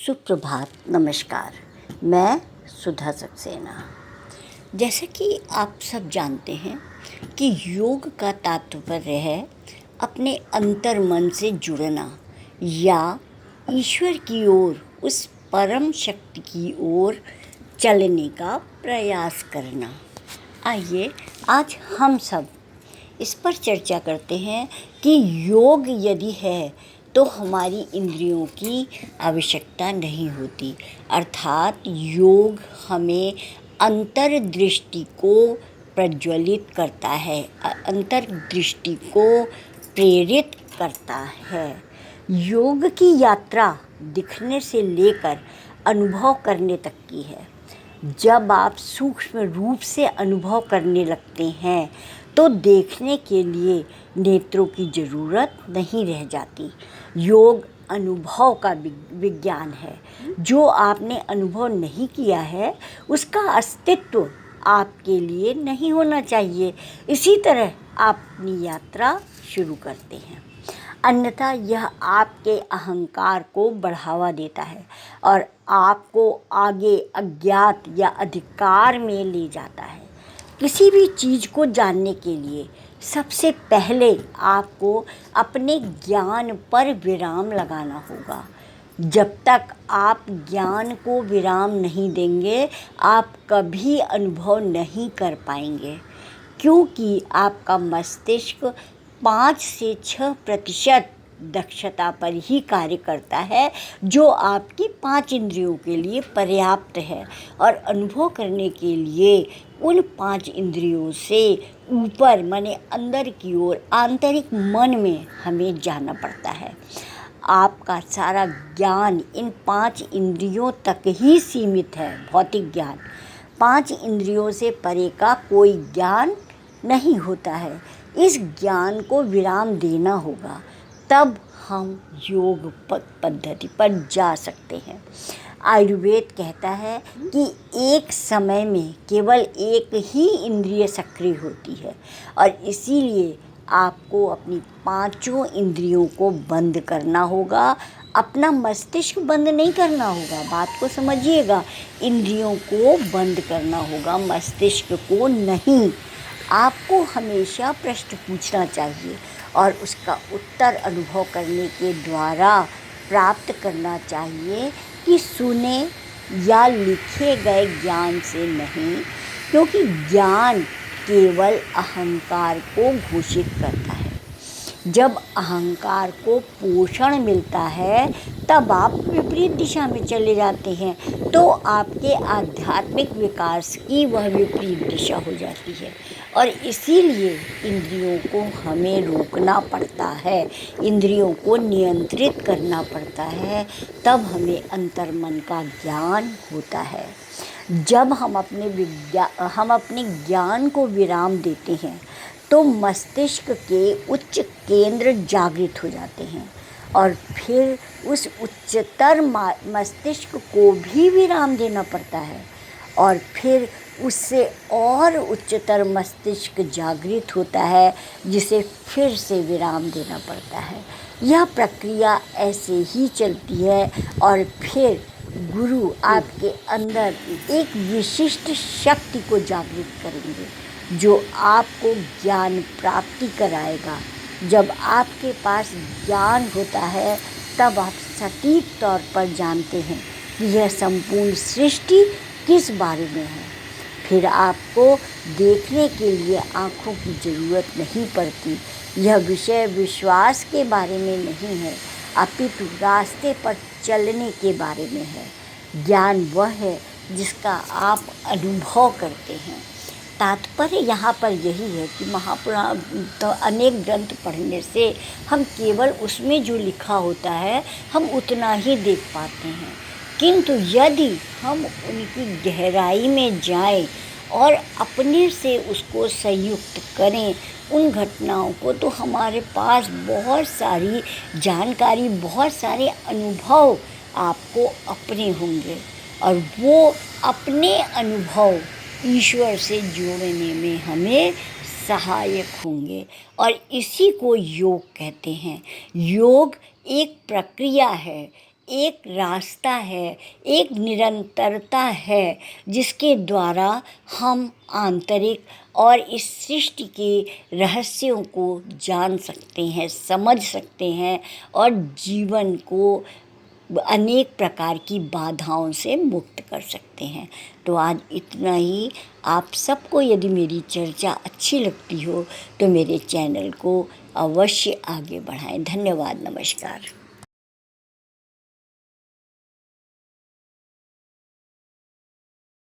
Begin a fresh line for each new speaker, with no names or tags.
सुप्रभात, नमस्कार। मैं सुधा सक्सेना। जैसा कि आप सब जानते हैं कि योग का तात्पर्य है अपने अंतर मन से जुड़ना या ईश्वर की ओर, उस परम शक्ति की ओर चलने का प्रयास करना। आइए आज हम सब इस पर चर्चा करते हैं कि योग यदि है तो हमारी इंद्रियों की आवश्यकता नहीं होती, अर्थात योग हमें अंतर्दृष्टि को प्रज्वलित करता है, अंतर्दृष्टि को प्रेरित करता है। योग की यात्रा दिखने से लेकर अनुभव करने तक की है। जब आप सूक्ष्म रूप से अनुभव करने लगते हैं तो देखने के लिए नेत्रों की ज़रूरत नहीं रह जाती। योग अनुभव का विज्ञान है। जो आपने अनुभव नहीं किया है उसका अस्तित्व आपके लिए नहीं होना चाहिए। इसी तरह आप अपनी यात्रा शुरू करते हैं, अन्यथा यह आपके अहंकार को बढ़ावा देता है और आपको आगे अज्ञात या अधिकार में ले जाता है। किसी भी चीज़ को जानने के लिए सबसे पहले आपको अपने ज्ञान पर विराम लगाना होगा। जब तक आप ज्ञान को विराम नहीं देंगे आप कभी अनुभव नहीं कर पाएंगे, क्योंकि आपका मस्तिष्क 5 से 6% दक्षता पर ही कार्य करता है, जो आपकी 5 इंद्रियों के लिए पर्याप्त है। और अनुभव करने के लिए उन 5 इंद्रियों से ऊपर माने अंदर की ओर आंतरिक मन में हमें जाना पड़ता है। आपका सारा ज्ञान इन 5 इंद्रियों तक ही सीमित है। भौतिक ज्ञान 5 इंद्रियों से परे का कोई ज्ञान नहीं होता है। इस ज्ञान को विराम देना होगा, तब हम योग पद्धति पर जा सकते हैं। आयुर्वेद कहता है कि एक समय में केवल एक ही इंद्रिय सक्रिय होती है और इसीलिए आपको अपनी 5 इंद्रियों को बंद करना होगा। अपना मस्तिष्क बंद नहीं करना होगा, बात को समझिएगा। इंद्रियों को बंद करना होगा, मस्तिष्क को नहीं। आपको हमेशा प्रश्न पूछना चाहिए और उसका उत्तर अनुभव करने के द्वारा प्राप्त करना चाहिए कि सुने या लिखे गए ज्ञान से नहीं, क्योंकि ज्ञान केवल अहंकार को घोषित करता है। जब अहंकार को पोषण मिलता है तब आप विपरीत दिशा में चले जाते हैं, तो आपके आध्यात्मिक विकास की वह विपरीत दिशा हो जाती है। और इसीलिए इंद्रियों को हमें रोकना पड़ता है, इंद्रियों को नियंत्रित करना पड़ता है, तब हमें अंतर्मन का ज्ञान होता है। जब हम अपने ज्ञान को विराम देते हैं तो मस्तिष्क के उच्च केंद्र जागृत हो जाते हैं और फिर उस उच्चतर मस्तिष्क को भी विराम देना पड़ता है और फिर उससे और उच्चतर मस्तिष्क जागृत होता है, जिसे फिर से विराम देना पड़ता है। यह प्रक्रिया ऐसे ही चलती है और फिर गुरु आपके अंदर एक विशिष्ट शक्ति को जागृत करेंगे जो आपको ज्ञान प्राप्ति कराएगा। जब आपके पास ज्ञान होता है तब आप सटीक तौर पर जानते हैं कि यह संपूर्ण सृष्टि किस बारे में है। फिर आपको देखने के लिए आँखों की ज़रूरत नहीं पड़ती। यह विषय विश्वास के बारे में नहीं है, अपितु रास्ते पर चलने के बारे में है। ज्ञान वह है जिसका आप अनुभव करते हैं। तात्पर्य यहाँ पर यही है कि महापुराण तो अनेक ग्रंथ पढ़ने से हम केवल उसमें जो लिखा होता है हम उतना ही देख पाते हैं, किंतु यदि हम उनकी गहराई में जाएं और अपने से उसको संयुक्त करें उन घटनाओं को, तो हमारे पास बहुत सारी जानकारी, बहुत सारे अनुभव आपको अपने होंगे और वो अपने अनुभव ईश्वर से जोड़ने में हमें सहायक होंगे। और इसी को योग कहते हैं। योग एक प्रक्रिया है, एक रास्ता है, एक निरंतरता है जिसके द्वारा हम आंतरिक और इस सृष्टि के रहस्यों को जान सकते हैं, समझ सकते हैं और जीवन को अनेक प्रकार की बाधाओं से मुक्त कर सकते हैं। तो आज इतना ही। आप सबको यदि मेरी चर्चा अच्छी लगती हो तो मेरे चैनल को अवश्य आगे बढ़ाएं। धन्यवाद, नमस्कार।